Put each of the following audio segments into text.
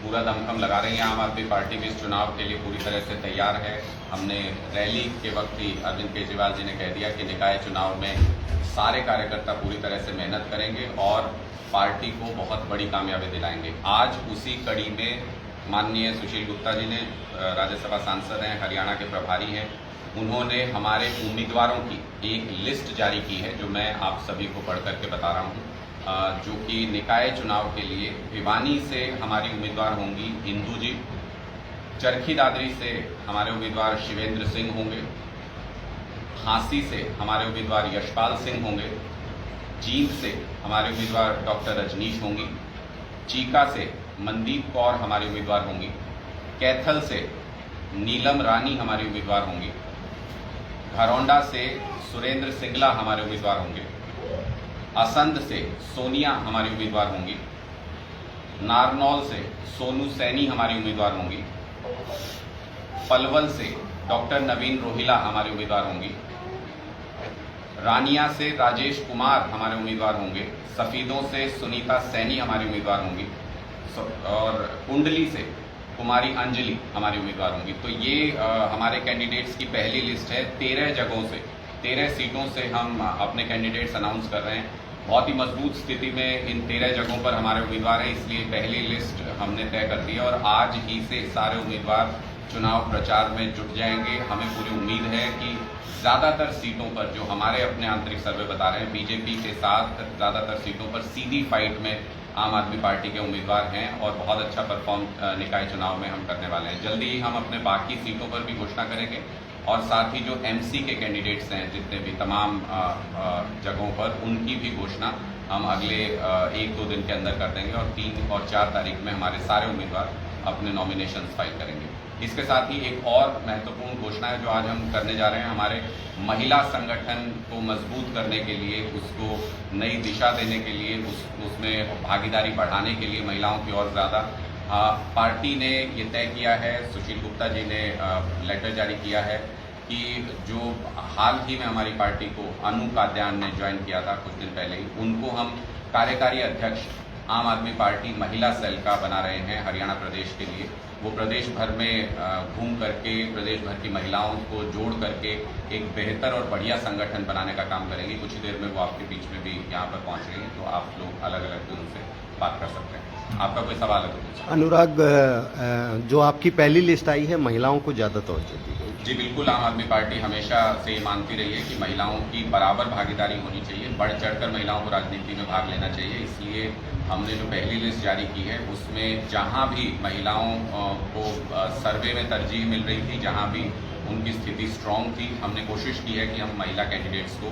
पूरा दमखम लगा रही है। आम आदमी पार्टी भी इस चुनाव के लिए पूरी तरह से तैयार है। हमने रैली के वक्त ही अरविंद केजरीवाल जी ने कह दिया कि निकाय चुनाव में सारे कार्यकर्ता पूरी तरह से मेहनत करेंगे और पार्टी को बहुत बड़ी कामयाबी दिलाएंगे। आज उसी कड़ी में माननीय सुशील गुप्ता जी ने, राज्यसभा सांसद हैं, हरियाणा के प्रभारी हैं, उन्होंने हमारे उम्मीदवारों की एक लिस्ट जारी की है जो मैं आप सभी को पढ़ करके बता रहा हूँ। जो कि निकाय चुनाव के लिए भिवानी से हमारी उम्मीदवार होंगी इंदू जी, चरखी दादरी से हमारे उम्मीदवार शिवेंद्र सिंह होंगे, हांसी से हमारे उम्मीदवार यशपाल सिंह होंगे, जींद से हमारे उम्मीदवार डॉक्टर रजनीश होंगी, चीका से मनदीप कौर हमारी उम्मीदवार होंगी, कैथल से नीलम रानी हमारी उम्मीदवार होंगी, घरौंडा से सुरेंद्र सिंगला हमारे उम्मीदवार होंगे, असंध से सोनिया हमारी उम्मीदवार होंगी, नारनौल से सोनू सैनी हमारी उम्मीदवार होंगी, पलवल से डॉक्टर नवीन रोहिला हमारी उम्मीदवार होंगी, रानिया से राजेश कुमार हमारे उम्मीदवार होंगे, सफीदों से सुनीता सैनी हमारी उम्मीदवार होंगी और कुंडली से कुमारी अंजलि हमारी उम्मीदवार होंगी। तो ये हमारे कैंडिडेट्स की पहली लिस्ट है। 13 जगहों से, 13 सीटों से हम अपने कैंडिडेट्स अनाउंस कर रहे हैं। बहुत ही मजबूत स्थिति में इन 13 जगहों पर हमारे उम्मीदवार हैं, इसलिए पहली लिस्ट हमने तय कर दी है और आज ही से सारे उम्मीदवार चुनाव प्रचार में जुट जाएंगे। हमें पूरी उम्मीद है कि ज़्यादातर सीटों पर, जो हमारे अपने आंतरिक सर्वे बता रहे हैं, बीजेपी के साथ ज़्यादातर सीटों पर सीधी फाइट में आम आदमी पार्टी के उम्मीदवार हैं और बहुत अच्छा परफॉर्म निकाय चुनाव में हम करने वाले हैं। जल्दी ही हम अपने बाकी सीटों पर भी घोषणा करेंगे और साथ ही जो एमसी के कैंडिडेट्स हैं जितने भी तमाम जगहों पर, उनकी भी घोषणा हम अगले 1-2 दिन के अंदर कर देंगे और 3 और 4 तारीख में हमारे सारे उम्मीदवार अपने नॉमिनेशन फाइल करेंगे। इसके साथ ही एक और महत्वपूर्ण घोषणा है जो आज हम करने जा रहे हैं। हमारे महिला संगठन को मजबूत करने के लिए, उसको नई दिशा देने के लिए, उसमें भागीदारी बढ़ाने के लिए महिलाओं की और ज़्यादा, पार्टी ने ये तय किया है, सुशील गुप्ता जी ने लेटर जारी किया है कि जो हाल ही में हमारी पार्टी को अनु काद्यान ने ज्वाइन किया था कुछ दिन पहले ही, उनको हम कार्यकारी अध्यक्ष आम आदमी पार्टी महिला सेल का बना रहे हैं हरियाणा प्रदेश के लिए। वो प्रदेश भर में घूम करके प्रदेश भर की महिलाओं को जोड़ करके एक बेहतर और बढ़िया संगठन बनाने का काम करेंगे। कुछ ही देर में वो आपके बीच में भी यहाँ पर पहुँच रही हैं, तो आप लोग अलग अलग दिन से बात कर सकते हैं। आपका कोई सवाल है तो? अनुराग, जो आपकी पहली लिस्ट आई है, महिलाओं को ज़्यादा तवज्जो दी गई? जी बिल्कुल, आम आदमी पार्टी हमेशा से मानती रही है कि महिलाओं की बराबर भागीदारी होनी चाहिए, बढ़ चढ़कर महिलाओं को राजनीति में भाग लेना चाहिए। इसलिए हमने जो पहली लिस्ट जारी की है उसमें जहां भी महिलाओं को सर्वे में तरजीह मिल रही थी, जहां भी उनकी स्थिति स्ट्रांग थी, हमने कोशिश की है कि हम महिला कैंडिडेट्स को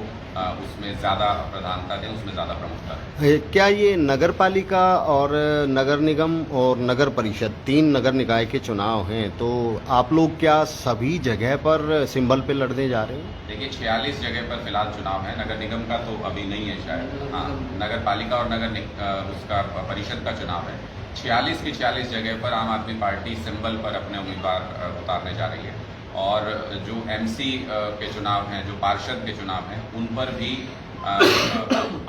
उसमें ज़्यादा प्रधानता दें, उसमें ज़्यादा प्रमुखता दें। क्या ये नगर पालिका और नगर निगम और नगर परिषद 3 नगर निकाय के चुनाव हैं, तो आप लोग क्या सभी जगह पर सिंबल पे लड़ने जा रहे हैं? देखिए, 46 जगह पर फिलहाल चुनाव है। नगर निगम का तो अभी नहीं है शायद, हाँ, नगर पालिका और उसका परिषद का चुनाव है। 46 की 46 जगह पर आम आदमी पार्टी सिंबल पर अपने उम्मीदवार उतारने जा रही है और जो एमसी के चुनाव हैं, जो पार्षद के चुनाव हैं, उन पर भी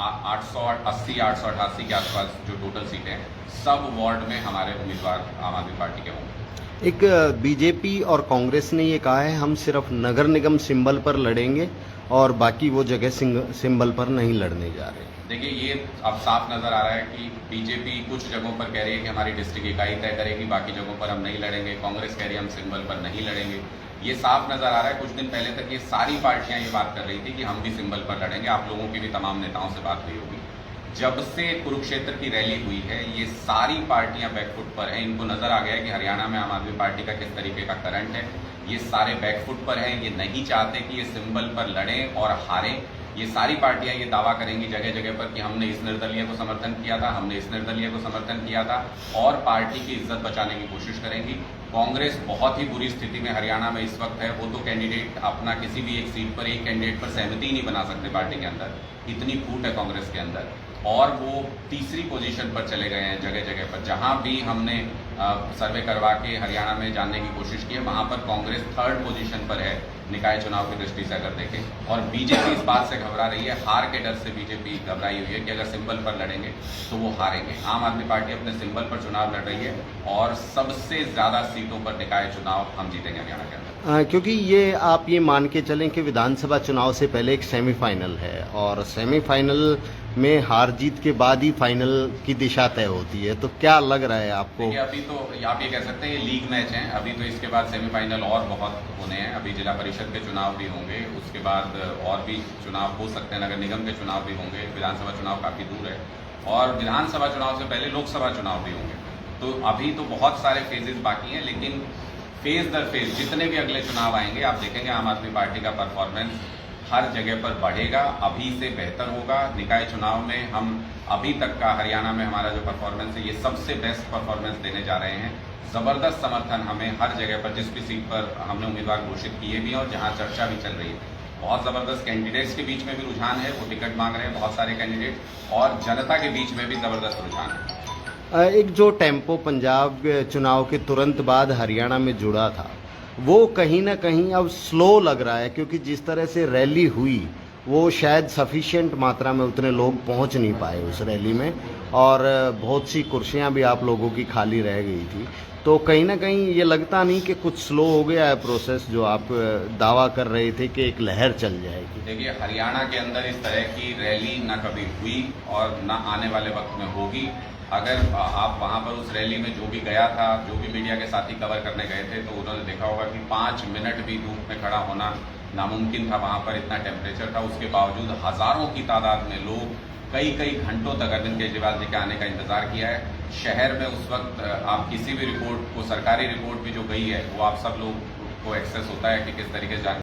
880, 888 के आसपास जो टोटल सीटें हैं, सब वार्ड में हमारे उम्मीदवार आम आदमी पार्टी के होंगे। एक बीजेपी और कांग्रेस ने ये कहा है हम सिर्फ नगर निगम सिंबल पर लड़ेंगे और बाकी वो जगह सिंबल पर नहीं लड़ने जा रहे। देखिए, ये अब साफ नजर आ रहा है कि बीजेपी कुछ जगहों पर कह रही है कि हमारी डिस्ट्रिक्ट इकाई तय करेगी, बाकी जगहों पर हम नहीं लड़ेंगे। कांग्रेस कह रही है हम सिंबल पर नहीं लड़ेंगे। ये साफ नजर आ रहा है। कुछ दिन पहले तक ये सारी पार्टियां ये बात कर रही थी कि हम भी सिंबल पर लड़ेंगे। आप लोगों की भी तमाम नेताओं से बात हुई होगी। जब से कुरुक्षेत्र की रैली हुई है, ये सारी पार्टियां बैकफुट पर हैं। इनको नजर आ गया है कि हरियाणा में आम आदमी पार्टी का किस तरीके का करंट है। ये सारे बैकफुट पर हैं, ये नहीं चाहते कि ये सिंबल पर लड़ें और हारें। ये सारी पार्टियां ये दावा करेंगी जगह जगह पर कि हमने इस निर्दलीय को समर्थन किया था, हमने इस निर्दलीय को समर्थन किया था, और पार्टी की इज्जत बचाने की कोशिश करेंगी। कांग्रेस बहुत ही बुरी स्थिति में हरियाणा में इस वक्त है। वो तो कैंडिडेट अपना किसी भी एक सीट पर एक कैंडिडेट पर सहमति ही नहीं बना सकते पार्टी के अंदर, इतनी फूट है कांग्रेस के अंदर। और वो तीसरी पोजीशन पर चले गए हैं जगह जगह पर। जहां भी हमने सर्वे करवा के हरियाणा में जानने की कोशिश की है, वहां पर कांग्रेस 3rd पोजीशन पर है निकाय चुनाव की दृष्टि से अगर देखें। और बीजेपी इस बात से घबरा रही है, हार के डर से बीजेपी घबराई हुई है कि अगर सिंबल पर लड़ेंगे तो वो हारेंगे। आम आदमी पार्टी अपने सिंबल पर चुनाव लड़ रही है और सबसे ज्यादा सीटों पर निकाय चुनाव हम जीतेंगे हरियाणा के अंदर। क्योंकि ये आप ये मान के चलें कि विधानसभा चुनाव से पहले एक सेमीफाइनल है और सेमीफाइनल में हार जीत के बाद ही फाइनल की दिशा तय होती है, तो क्या लग रहा है आपको? देखिए, अभी तो आप ये कह सकते हैं ये लीग मैच हैं, अभी तो इसके बाद सेमीफाइनल और बहुत होने हैं। अभी जिला परिषद के चुनाव भी होंगे, उसके बाद और भी चुनाव हो सकते हैं, नगर निगम के चुनाव भी होंगे, विधानसभा चुनाव काफ़ी दूर है और विधानसभा चुनाव से पहले लोकसभा चुनाव भी होंगे। तो अभी तो बहुत सारे फेजेस बाकी हैं, लेकिन फेज दर फेज जितने भी अगले चुनाव आएंगे आप देखेंगे आम आदमी पार्टी का परफॉर्मेंस हर जगह पर बढ़ेगा, अभी से बेहतर होगा। निकाय चुनाव में हम अभी तक का हरियाणा में हमारा जो परफॉर्मेंस है ये सबसे बेस्ट परफॉर्मेंस देने जा रहे हैं। जबरदस्त समर्थन हमें हर जगह पर, जिस भी सीट पर हमने उम्मीदवार घोषित किए भी हैं और जहां चर्चा भी चल रही है, बहुत जबरदस्त कैंडिडेट्स के बीच में भी रुझान है, वो टिकट मांग रहे हैं बहुत सारे कैंडिडेट, और जनता के बीच में भी जबरदस्त रुझान है। एक जो टेम्पो पंजाब चुनाव के तुरंत बाद हरियाणा में जुड़ा था, वो कहीं ना कहीं अब स्लो लग रहा है, क्योंकि जिस तरह से रैली हुई वो शायद सफिशिएंट मात्रा में उतने लोग पहुंच नहीं पाए उस रैली में, और बहुत सी कुर्सियां भी आप लोगों की खाली रह गई थी। तो कहीं ना कहीं ये लगता नहीं कि कुछ स्लो हो गया है प्रोसेस, जो आप दावा कर रहे थे कि एक लहर चल जाएगी? देखिए, हरियाणा के अंदर इस तरह की रैली ना कभी हुई और ना आने वाले वक्त में होगी। अगर आप वहां पर उस रैली में जो भी गया था, जो भी मीडिया के साथी कवर करने गए थे, तो उन्होंने देखा होगा कि 5 मिनट भी धूप में खड़ा होना नामुमकिन था। वहां पर इतना टेम्परेचर था, उसके बावजूद हजारों की तादाद में लोग कई कई घंटों तक अरविंद केजरीवाल जी के आने का इंतजार किया है। शहर में उस वक्त आप किसी भी रिपोर्ट को, सरकारी रिपोर्ट भी जो गई है, वो आप सब लोग को एक्सेस होता है कि किस तरीके से